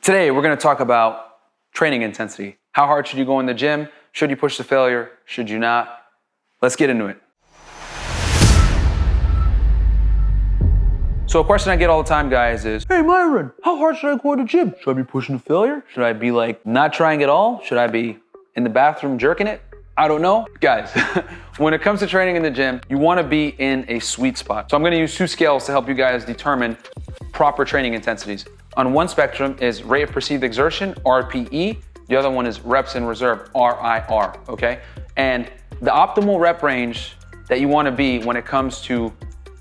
Today, we're gonna talk about training intensity. How hard should you go in the gym? Should you push to failure? Should you not? Let's get into it. So a question I get all the time, guys, is, hey Myron, how hard should I go in the gym? Should I be pushing to failure? Should I be like not trying at all? Should I be in the bathroom jerking it? I don't know. Guys, when it comes to training in the gym, you wanna be in a sweet spot. So I'm gonna use two scales to help you guys determine proper training intensities. On one spectrum is rate of perceived exertion, RPE. The other one is reps in reserve, RIR, okay? And the optimal rep range that you wanna be when it comes to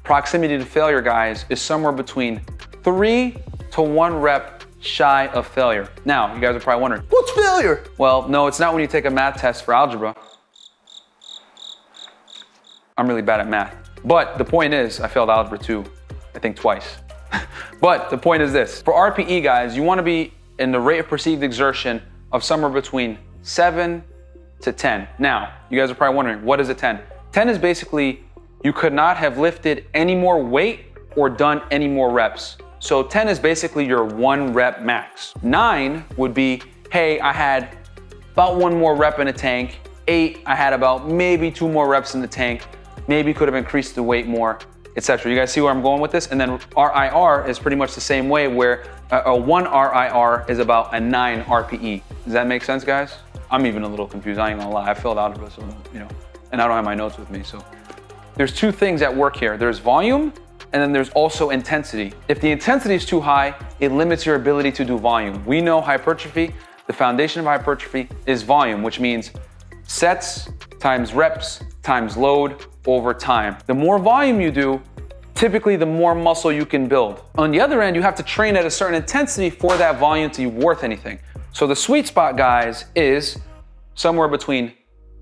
proximity to failure, guys, is somewhere between 3 to 1 rep shy of failure. Now, you guys are probably wondering, what's failure? Well, no, it's not when you take a math test for algebra. I'm really bad at math. But the point is, I failed algebra too, I think twice. But the point is this, for RPE, guys, you wanna be in the rate of perceived exertion of somewhere between 7 to 10. Now, you guys are probably wondering, what is a 10? 10 is basically, you could not have lifted any more weight or done any more reps. So 10 is basically your 1 rep max. 9 would be, hey, I had about 1 more rep in the tank. 8, I had about maybe 2 more reps in the tank. Maybe could have increased the weight more, etc. You guys see where I'm going with this? And then RIR is pretty much the same way, where a 1 RIR is about a 9 RPE. Does that make sense, guys? I'm even a little confused, I ain't gonna lie. I failed algebra, so, and I don't have my notes with me, so. There's 2 things at work here. There's volume, and then there's also intensity. If the intensity is too high, it limits your ability to do volume. We know hypertrophy, the foundation of hypertrophy is volume, which means sets times reps times load over time. The more volume you do, typically the more muscle you can build. On the other end, you have to train at a certain intensity for that volume to be worth anything. So the sweet spot, guys, is somewhere between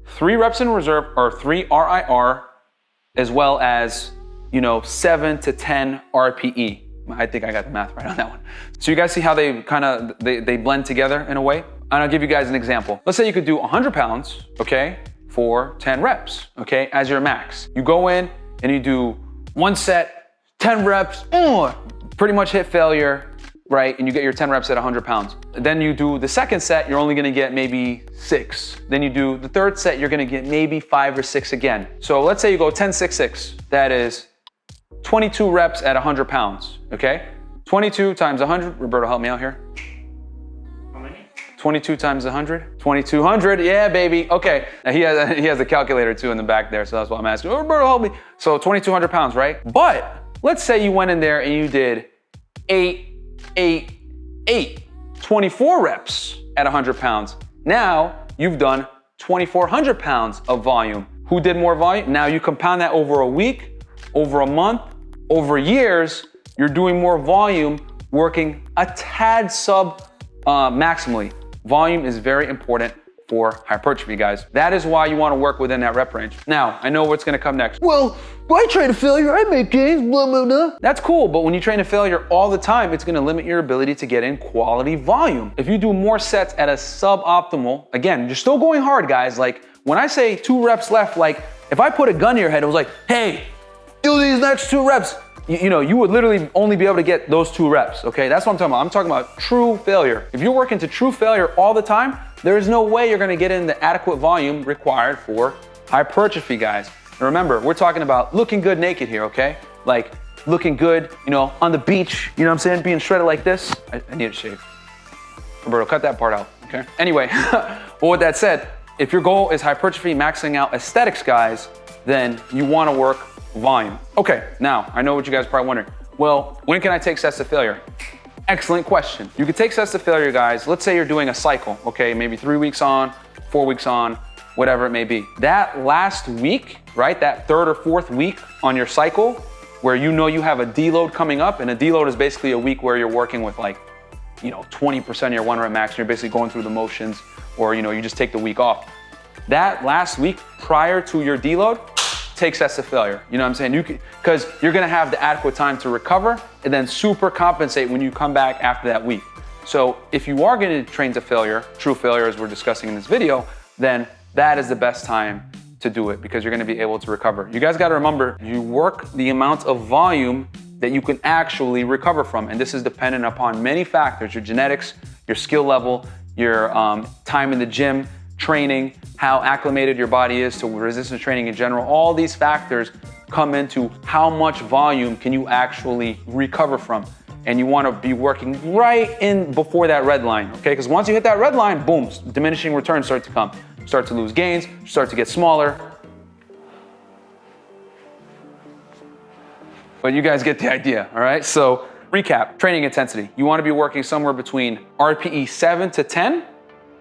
3 reps in reserve, or 3 RIR, as well as 7 to 10 RPE. I think I got the math right on that one. So you guys see how they they blend together in a way? And I'll give you guys an example. Let's say you could do 100 pounds, okay, for 10 reps, okay, as your max. You go in and you do 1 set, 10 reps, pretty much hit failure, right? And you get your 10 reps at 100 pounds. Then you do the second set, you're only gonna get maybe 6. Then you do the third set, you're gonna get maybe 5 or 6 again. So let's say you go 10, 6, 6. That is 22 reps at 100 pounds, okay? 22 times 100, Roberto, help me out here. How many? 22 times 100? 2200, yeah, baby, okay. Now he has a calculator too in the back there, so that's why I'm asking, Roberto, help me. So 2200 pounds, right? But let's say you went in there and you did 24 reps at 100 pounds. Now you've done 2,400 pounds of volume. Who did more volume? Now you compound that over a week, over a month, over years, you're doing more volume, working a tad sub maximally. Volume is very important for hypertrophy, guys. That is why you wanna work within that rep range. Now, I know what's gonna come next. Well, I train to failure, I make gains, blah, blah, blah. That's cool, but when you train to failure all the time, it's gonna limit your ability to get in quality volume. If you do more sets at a suboptimal, again, you're still going hard, guys. Like, when I say 2 reps left, like, if I put a gun to your head, it was like, hey, do these next 2 reps. You would literally only be able to get those 2 reps, okay? That's what I'm talking about. I'm talking about true failure. If you're working to true failure all the time, there is no way you're gonna get in the adequate volume required for hypertrophy, guys. And remember, we're talking about looking good naked here, okay? Like looking good, on the beach, you know what I'm saying? Being shredded like this. I need a shave. Roberto, cut that part out, okay? Anyway, well, with that said, if your goal is hypertrophy, maxing out aesthetics, guys, then you wanna work volume. Okay, now, I know what you guys are probably wondering. Well, when can I take sets to failure? Excellent question. You can take sets to failure, guys. Let's say you're doing a cycle, okay? Maybe 3 weeks on, 4 weeks on, whatever it may be. That last week, right? That 3rd or 4th week on your cycle, where you have a deload coming up, and a deload is basically a week where you're working with 20% of your 1 rep max, and you're basically going through the motions, or you just take the week off. That last week prior to your deload, take sets to failure. You know what I'm saying? Because you're gonna have the adequate time to recover and then super compensate when you come back after that week. So if you are gonna train to failure, true failure as we're discussing in this video, then that is the best time to do it, because you're gonna be able to recover. You guys gotta remember, you work the amount of volume that you can actually recover from. And this is dependent upon many factors, your genetics, your skill level, your time in the gym, training, how acclimated your body is to resistance training in general. All these factors come into how much volume can you actually recover from. And you want to be working right in before that red line, okay? Because once you hit that red line, boom, diminishing returns start to come. Start to lose gains, start to get smaller. But you guys get the idea, all right? So recap, training intensity. You want to be working somewhere between RPE 7 to 10,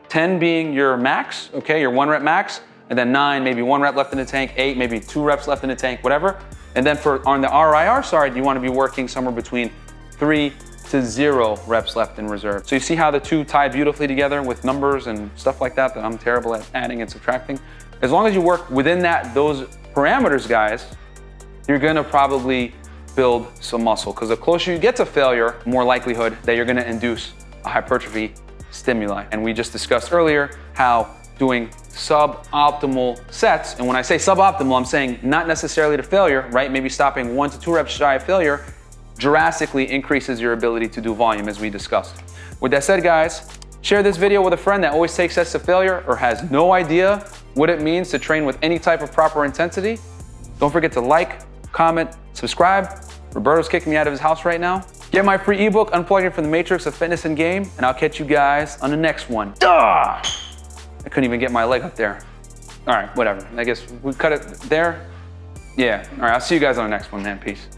10 being your max, okay, your 1 rep max, and then 9, maybe 1 rep left in the tank, 8, maybe 2 reps left in the tank, whatever. And then on the RIR side, you want to be working somewhere between 3 to 0 reps left in reserve. So you see how the two tie beautifully together with numbers and stuff like that I'm terrible at adding and subtracting. As long as you work within those parameters, guys, you're gonna probably build some muscle, because the closer you get to failure, more likelihood that you're gonna induce a hypertrophy stimuli. And we just discussed earlier how doing suboptimal sets, and when I say suboptimal, I'm saying not necessarily to failure, right? Maybe stopping 1 to 2 reps shy of failure drastically increases your ability to do volume, as we discussed. With that said, guys, share this video with a friend that always takes sets to failure or has no idea what it means to train with any type of proper intensity. Don't forget to like, comment, subscribe. Roberto's kicking me out of his house right now. Get my free ebook, Unplugging from the Matrix of Fitness and Game, and I'll catch you guys on the next one. Duh! I couldn't even get my leg up there. All right, whatever. I guess we cut it there. Yeah, all right, I'll see you guys on the next one, man. Peace.